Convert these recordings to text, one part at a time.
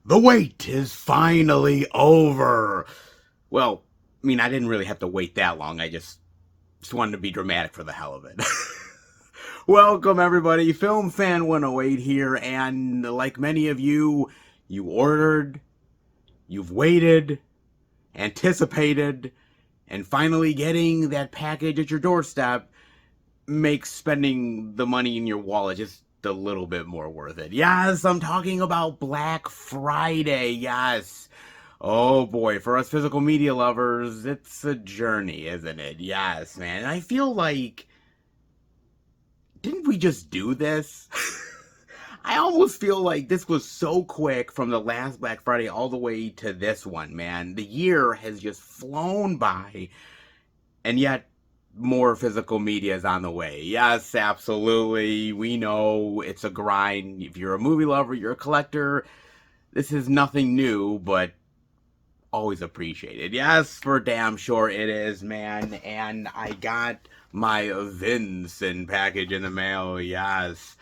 The wait is finally over. Well, I mean, I didn't really have to wait that long. I just wanted to be dramatic for the hell of it. Welcome, everybody. Film Fan 108 here, and like many of you, you ordered, you've waited, anticipated, and finally getting that package at your doorstep makes spending the money in your wallet just a little bit more worth it. Yes, I'm talking about Black Friday. Yes. Oh boy, for us physical media lovers, it's a journey, isn't it? Yes, man. And I feel like, didn't we just do this? I almost feel like this was so quick from the last Black Friday all the way to this one, man. The year has just flown by, and yet more physical media is on the way. Yes, absolutely. We know it's a grind. If you're a movie lover, you're a collector, this is nothing new, but always appreciated. Yes, for damn sure it is, man. And I got my Vincent package in the mail. Yes.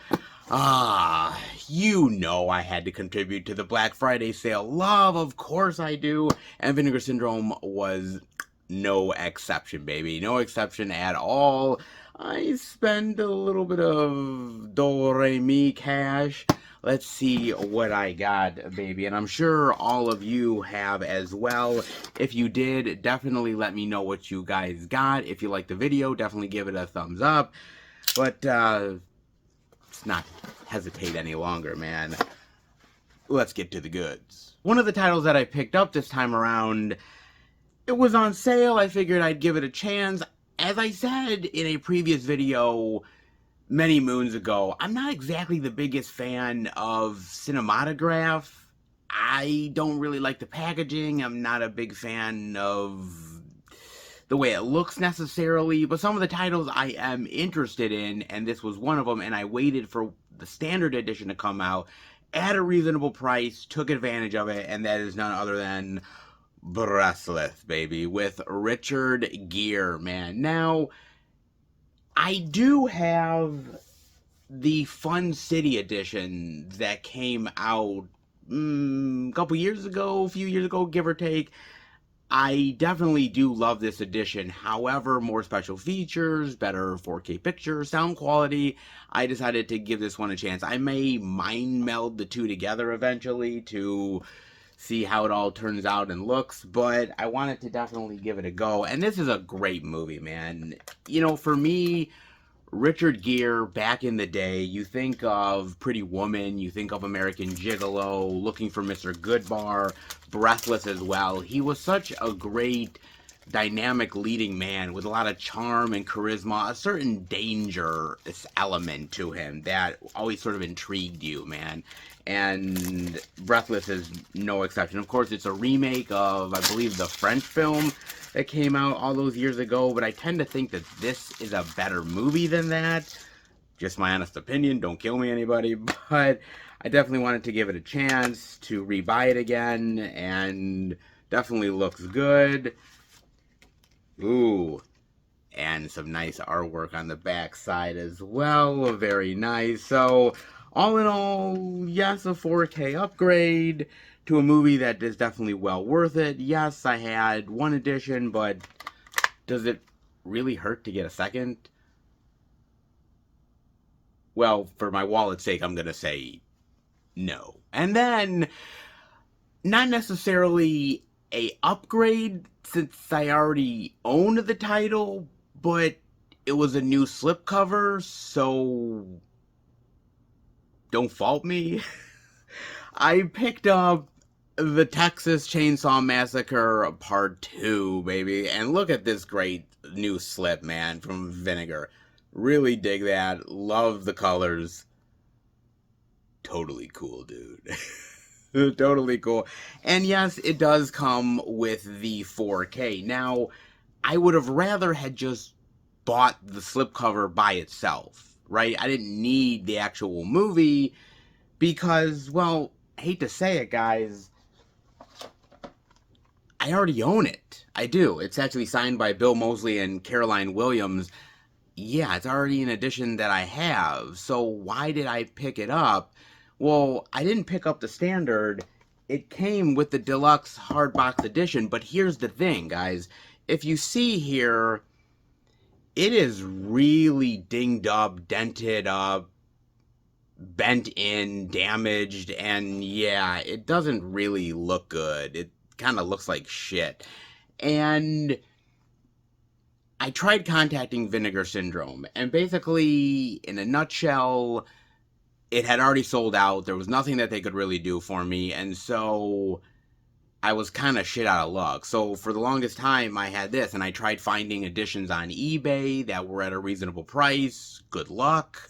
You know I had to contribute to the Black Friday sale. Love, of course I do. And Vinegar Syndrome was no exception, baby. No exception at all. I spent a little bit of do-re-mi cash. Let's see what I got, baby. And I'm sure all of you have as well. If you did, definitely let me know what you guys got. If you liked the video, definitely give it a thumbs up. But, let's not hesitate any longer, man. Let's get to the goods. One of the titles that I picked up this time around, it was on sale. I figured I'd give it a chance. As I said in a previous video many moons ago, I'm not exactly the biggest fan of cinematograph. I don't really like the packaging. I'm not a big fan of the way it looks necessarily, but some of the titles I am interested in, and this was one of them, and I waited for the standard edition to come out at a reasonable price, took advantage of it, and that is none other than Breathless, baby, with Richard Gere, man. Now, I do have the Fun City edition that came out a couple years ago, a few years ago, give or take. I definitely do love this edition. However, more special features, better 4K picture, sound quality. I decided to give this one a chance. I may mind meld the two together eventually to see how it all turns out and looks, but I wanted to definitely give it a go. And this is a great movie, man. You know, for me, Richard Gere, back in the day, you think of Pretty Woman, you think of American Gigolo, Looking for Mr. Goodbar, Breathless as well. He was such a great, dynamic leading man with a lot of charm and charisma, a certain dangerous element to him that always sort of intrigued you, man. And Breathless is no exception. Of course, it's a remake of, I believe, the French film that came out all those years ago, but I tend to think that this is a better movie than that. Just my honest opinion, don't kill me anybody, but I definitely wanted to give it a chance to rebuy it again, and definitely looks good. Ooh, and some nice artwork on the back side as well, very nice. So, all in all, yes, a 4K upgrade to a movie that is definitely well worth it. Yes, I had one edition, but does it really hurt to get a second? Well, for my wallet's sake, I'm going to say no. And then, not necessarily a upgrade, since I already owned the title, but it was a new slipcover, so don't fault me. I picked up the Texas Chainsaw Massacre Part 2, baby. And look at this great new slip, man, from Vinegar. Really dig that. Love the colors. Totally cool, dude. Totally cool. And yes, it does come with the 4K. Now, I would have rather had just bought the slipcover by itself, right? I didn't need the actual movie because, well, I hate to say it, guys, I already own it. I do. It's actually signed by Bill Moseley and Caroline Williams. Yeah, it's already an edition that I have. So why did I pick it up? Well, I didn't pick up the standard. it came with the deluxe hardbox edition, but here's the thing, guys. If you see here, it is really dinged up, dented up, bent in, damaged, and yeah, it doesn't really look good. It kind of looks like shit. And I tried contacting Vinegar Syndrome, and basically, in a nutshell, it had already sold out. There was nothing that they could really do for me, and so I was kind of shit out of luck. So for the longest time, I had this, and I tried finding editions on eBay that were at a reasonable price. Good luck,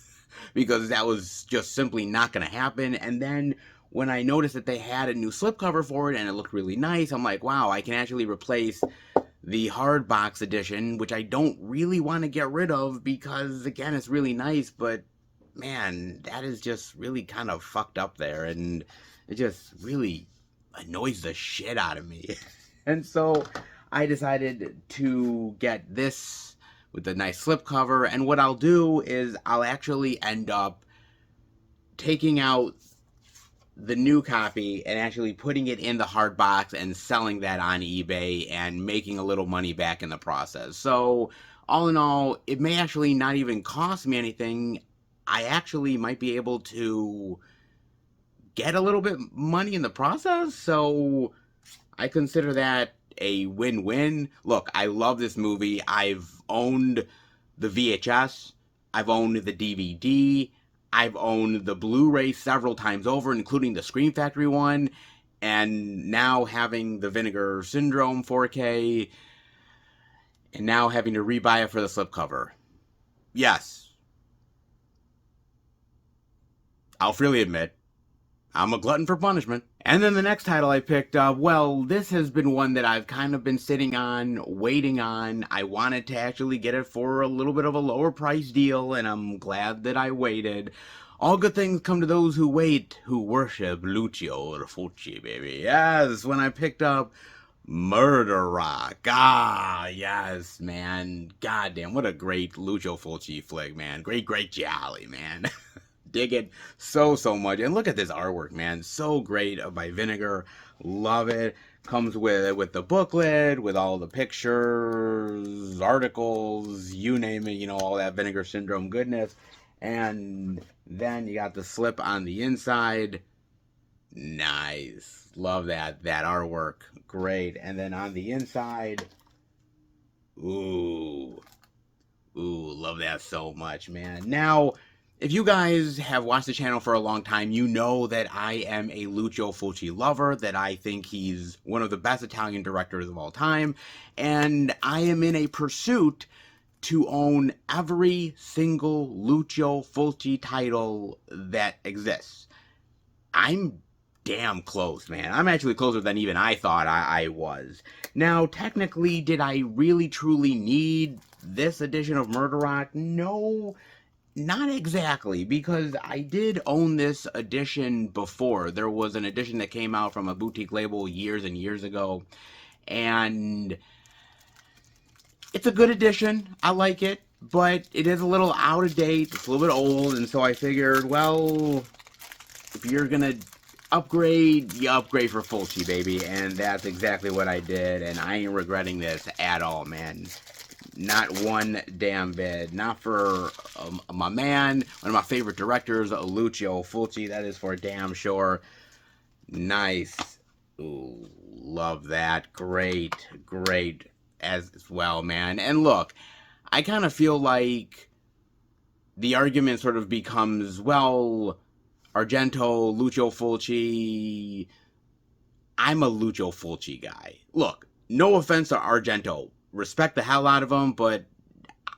because that was just simply not going to happen. And then when I noticed that they had a new slipcover for it, and it looked really nice, I'm like, wow, I can actually replace the hardbox edition, which I don't really want to get rid of because, again, it's really nice, but man, that is just really kind of fucked up there, and it just really annoys the shit out of me. And so I decided to get this with the nice slipcover, and what I'll do is I'll actually end up taking out the new copy and actually putting it in the hard box and selling that on eBay and making a little money back in the process. So all in all, it may actually not even cost me anything. I actually might be able to get a little bit money in the process. So I consider that a win-win. Look, I love this movie. I've owned the VHS. I've owned the DVD. I've owned the Blu-ray several times over, including the Scream Factory one, and now having the Vinegar Syndrome 4K, and now having to rebuy it for the slipcover. Yes, I'll freely admit, I'm a glutton for punishment. And then the next title I picked up, well, this has been one that I've kind of been sitting on, waiting on. I wanted to actually get it for a little bit of a lower price deal, and I'm glad that I waited. All good things come to those who wait, who worship Lucio Fulci, baby. Yes, when I picked up Murder Rock. Ah, yes, man. Goddamn, what a great Lucio Fulci flick, man. Great jolly, man. Dig it so much. And look at this artwork, man. So great by Vinegar. Love it. Comes with the booklet, with all the pictures, articles, you name it, you know, all that Vinegar Syndrome goodness. And then you got the slip on the inside. Nice. Love that artwork. Great. And then on the inside, ooh, love that so much, man. Now, if you guys have watched the channel for a long time, you know that I am a Lucio Fulci lover, that I think he's one of the best Italian directors of all time, and I am in a pursuit to own every single Lucio Fulci title that exists. I'm damn close, man. I'm actually closer than even I thought I was. Now, technically, did I really truly need this edition of Murder Rock? No, not exactly, because I did own this edition before. There was an edition that came out from a boutique label years and years ago, and it's a good edition. I like it, but it is a little out of date. It's a little bit old, and so I figured, well, if you're gonna upgrade, you upgrade for Fulci, baby, and that's exactly what I did, and I ain't regretting this at all, man. Not one damn bit. Not for my man, one of my favorite directors, Lucio Fulci. That is for damn sure. Nice. Ooh, love that. Great as well, man. And look, I kind of feel like the argument sort of becomes, well, Argento, Lucio Fulci. I'm a Lucio Fulci guy. Look, no offense to Argento. Respect the hell out of him, but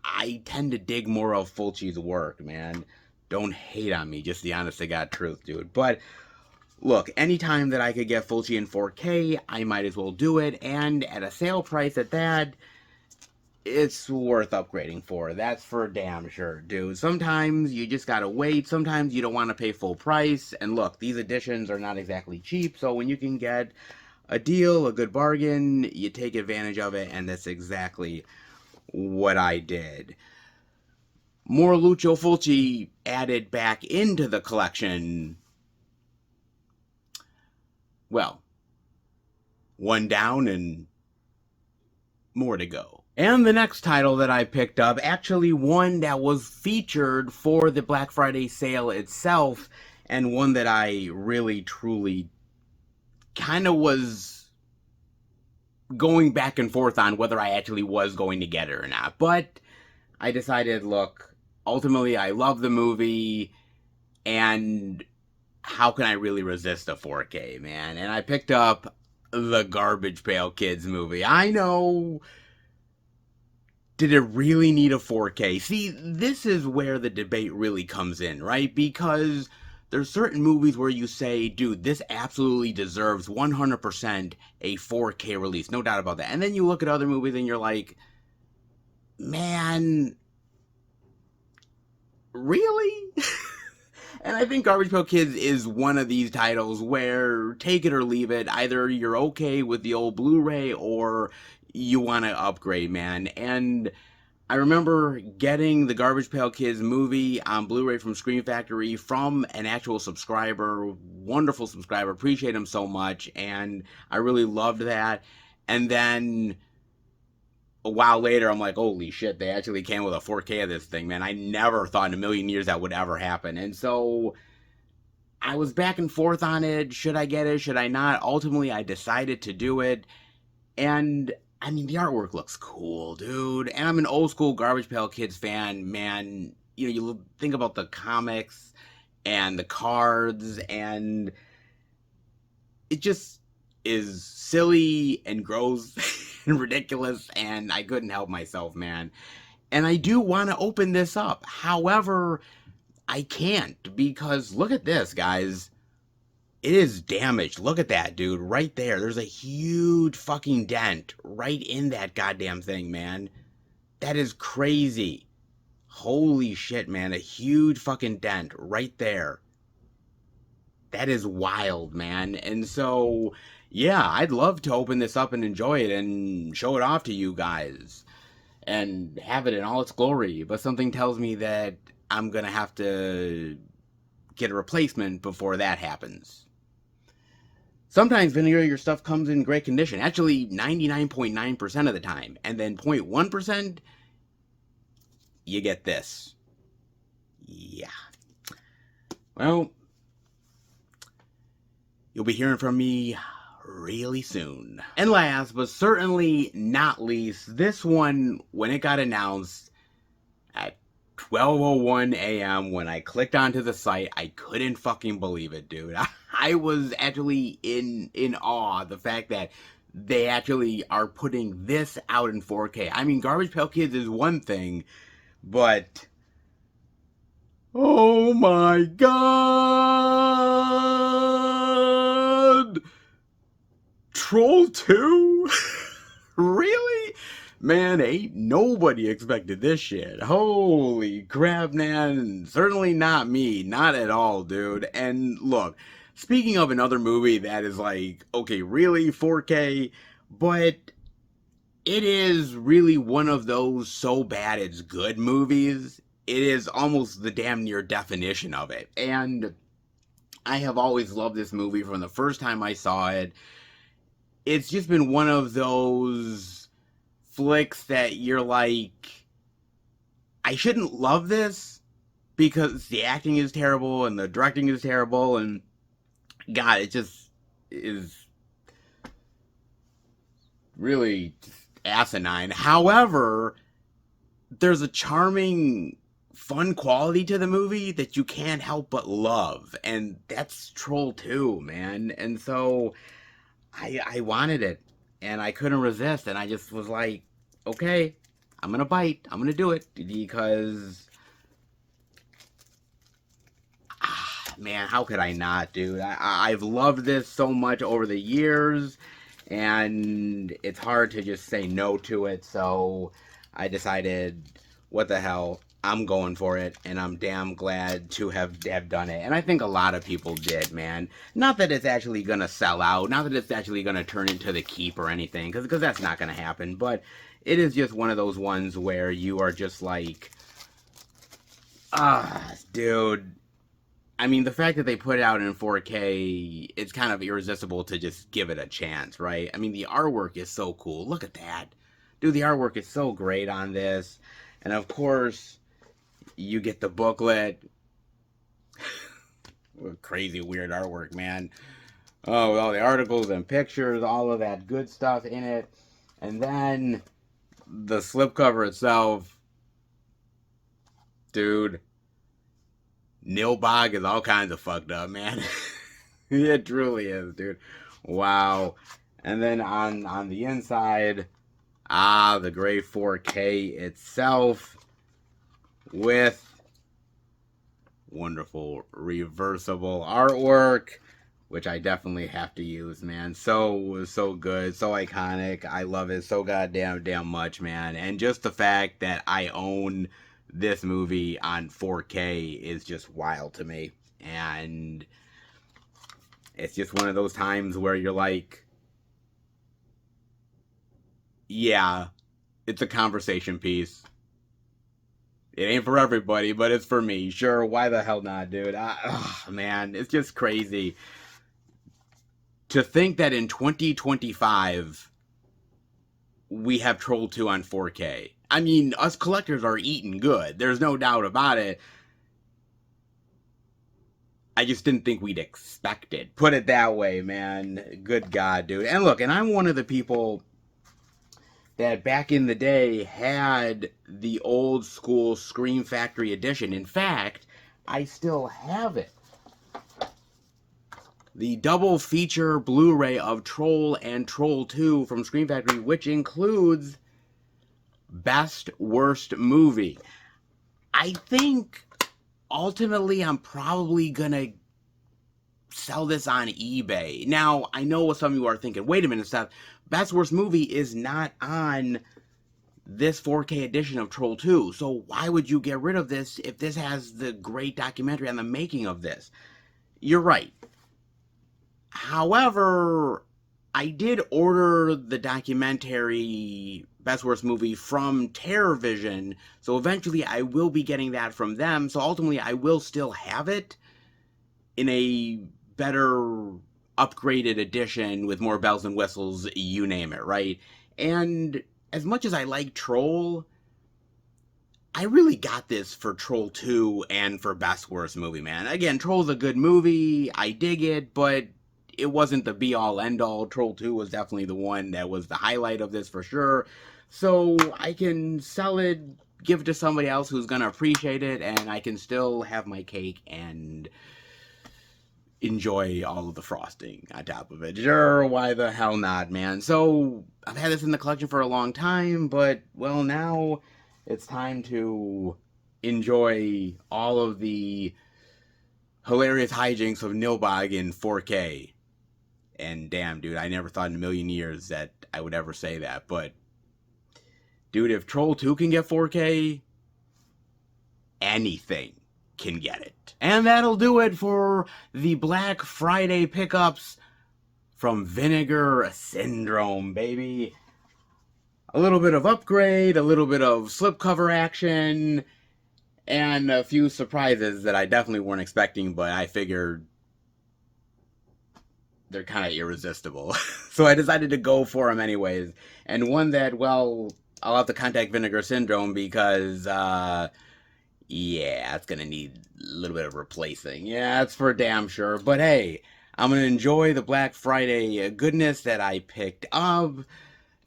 I tend to dig more of Fulci's work, man. Don't hate on me, just the honest to God truth, dude. But look, anytime that I could get Fulci in 4K, I might as well do it, and at a sale price at that, it's worth upgrading for. That's for damn sure, dude. Sometimes you just gotta wait. Sometimes you don't want to pay full price. And look, these editions are not exactly cheap, so when you can get a deal, a good bargain, you take advantage of it, and that's exactly what I did. More Lucio Fulci added back into the collection. well, one down and more to go. And the next title that I picked up, actually one that was featured for the Black Friday sale itself, and one that I really, truly kind of was going back and forth on whether I actually was going to get it or not. But I decided, look, ultimately I love the movie, and how can I really resist a 4K, man? And I picked up the Garbage Pail Kids movie. I know. Did it really need a 4K? See, this is where the debate really comes in, right? Because there's certain movies where you say, dude, this absolutely deserves 100% a 4K release. No doubt about that. And then you look at other movies and you're like, man, really? And I think Garbage Pail Kids is one of these titles where take it or leave it. Either you're okay with the old Blu-ray or you want to upgrade, man. And I remember getting the Garbage Pail Kids movie on Blu-ray from Scream Factory from an actual subscriber, wonderful subscriber, appreciate him so much, and I really loved that. And then a while later, I'm like, holy shit, they actually came with a 4K of this thing, man. I never thought in a million years that would ever happen. And so I was back and forth on it. Should I get it? Should I not? Ultimately, I decided to do it. And I mean, the artwork looks cool, dude. And I'm an old school Garbage Pail Kids fan, man. You know, you think about the comics and the cards, and it just is silly and gross and ridiculous, and I couldn't help myself, man. And I do want to open this up. However, I can't, because look at this, guys. It is damaged. Look at that, dude. Right there. There's a huge fucking dent right in that goddamn thing, man. That is crazy. Holy shit, man. A huge fucking dent right there. That is wild, man. And so, yeah, I'd love to open this up and enjoy it and show it off to you guys and have it in all its glory. But something tells me that I'm going to have to get a replacement before that happens. Sometimes, Vinegar, your stuff comes in great condition. Actually, 99.9% of the time. And then 0.1%, you get this. Yeah. Well, you'll be hearing from me really soon. And last, but certainly not least, this one, when it got announced at 12:01 a.m. when I clicked onto the site, I couldn't fucking believe it, dude. I was actually in awe of the fact that they actually are putting this out in 4K. I mean, Garbage Pail Kids is one thing, but oh my god! Troll 2? Really? Man, ain't nobody expected this shit. Holy crap, man. Certainly not me. Not at all, dude. And look, speaking of another movie that is like, okay, really 4K, but it is really one of those so bad it's good movies. It is almost the damn near definition of it. And I have always loved this movie from the first time I saw it. It's just been one of those flicks that you're like, I shouldn't love this because the acting is terrible and the directing is terrible, and God, it just is really asinine. However, there's a charming, fun quality to the movie that you can't help but love, and that's Troll 2, man. And so I wanted it, and I couldn't resist, and I just was like, okay, I'm gonna bite. I'm gonna do it, because man, how could I not, dude? I've loved this so much over the years, and it's hard to just say no to it, so I decided, what the hell, I'm going for it, and I'm damn glad to have done it. And I think a lot of people did, man. Not that it's actually going to sell out, not that it's actually going to turn into the keep or anything, because that's not going to happen, but it is just one of those ones where you are just like, dude, I mean, the fact that they put it out in 4K, it's kind of irresistible to just give it a chance, right? I mean, the artwork is so cool. Look at that. Dude, the artwork is so great on this. And of course, you get the booklet. Crazy, weird artwork, man. Oh, with all the articles and pictures, all of that good stuff in it. And then the slipcover itself. Dude. Nilbog is all kinds of fucked up, man. It truly is, dude. Wow. And then on the inside, the great 4K itself with wonderful reversible artwork, which I definitely have to use, man. So good, so iconic. I love it so damn much, man. And just the fact that I own this movie on 4K is just wild to me. And it's just one of those times where you're like, yeah, it's a conversation piece. It ain't for everybody, but it's for me. Sure, why the hell not, dude? Man, it's just crazy. To think that in 2025, we have Troll 2 on 4K. I mean, us collectors are eating good. There's no doubt about it. I just didn't think we'd expect it. Put it that way, man. Good God, dude. And look, and I'm one of the people that back in the day had the old school Scream Factory edition. In fact, I still have it. The double feature Blu-ray of Troll and Troll 2 from Scream Factory, which includes Best Worst Movie. I think ultimately I'm probably gonna sell this on eBay. Now, I know what some of you are thinking. Wait a minute, Seth. Best Worst Movie is not on this 4K edition of Troll 2. So why would you get rid of this if this has the great documentary on the making of this? You're right. However, I did order the documentary Best Worst Movie from TerrorVision, so eventually I will be getting that from them. So ultimately, I will still have it in a better upgraded edition with more bells and whistles, you name it, right? And as much as I like Troll, I really got this for Troll 2 and for Best Worst Movie, man. Again, Troll's a good movie, I dig it, but it wasn't the be-all, end-all. Troll 2 was definitely the one that was the highlight of this for sure. So I can sell it, give it to somebody else who's going to appreciate it, and I can still have my cake and enjoy all of the frosting on top of it. Sure, why the hell not, man? So I've had this in the collection for a long time, but, well, now it's time to enjoy all of the hilarious hijinks of Nilbog in 4K. And damn, dude, I never thought in a million years that I would ever say that. But, dude, if Troll 2 can get 4K, anything can get it. And that'll do it for the Black Friday pickups from Vinegar Syndrome, baby. A little bit of upgrade, a little bit of slipcover action, and a few surprises that I definitely weren't expecting, but I figured they're kind of irresistible. So I decided to go for them anyways. And one that, well, I'll have to contact Vinegar Syndrome because, yeah, it's going to need a little bit of replacing. Yeah, that's for damn sure. But hey, I'm going to enjoy the Black Friday goodness that I picked up,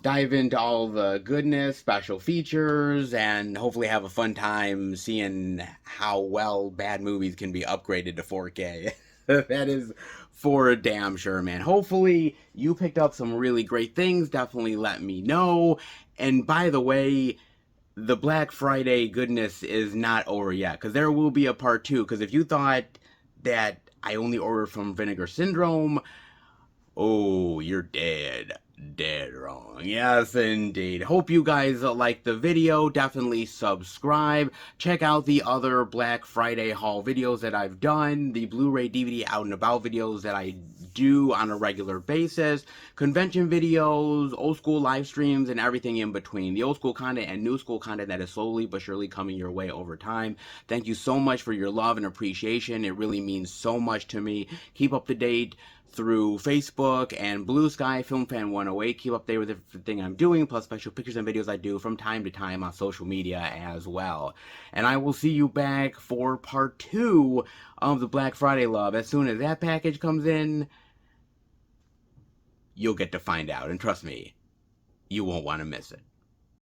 dive into all the goodness, special features, and hopefully have a fun time seeing how well bad movies can be upgraded to 4K. That is for damn sure, man. Hopefully you picked up some really great things. Definitely let me know. And by the way, the Black Friday goodness is not over yet, because there will be a part 2. Because if you thought that I only ordered from Vinegar Syndrome, oh, you're dead wrong. Yes, indeed. Hope you guys like the video. Definitely subscribe. Check out the other Black Friday haul videos that I've done. The Blu-ray DVD out and about videos that I do on a regular basis. Convention videos, old school live streams, and everything in between. The old school content and new school content that is slowly but surely coming your way over time. Thank you so much for your love and appreciation. It really means so much to me. Keep up to date through Facebook and Blue Sky Film Fan 108. Keep up there with everything I'm doing, plus special pictures and videos I do from time to time on social media as well. And I will see you back for part 2 of the Black Friday love. As soon as that package comes in, you'll get to find out. And trust me, you won't want to miss it.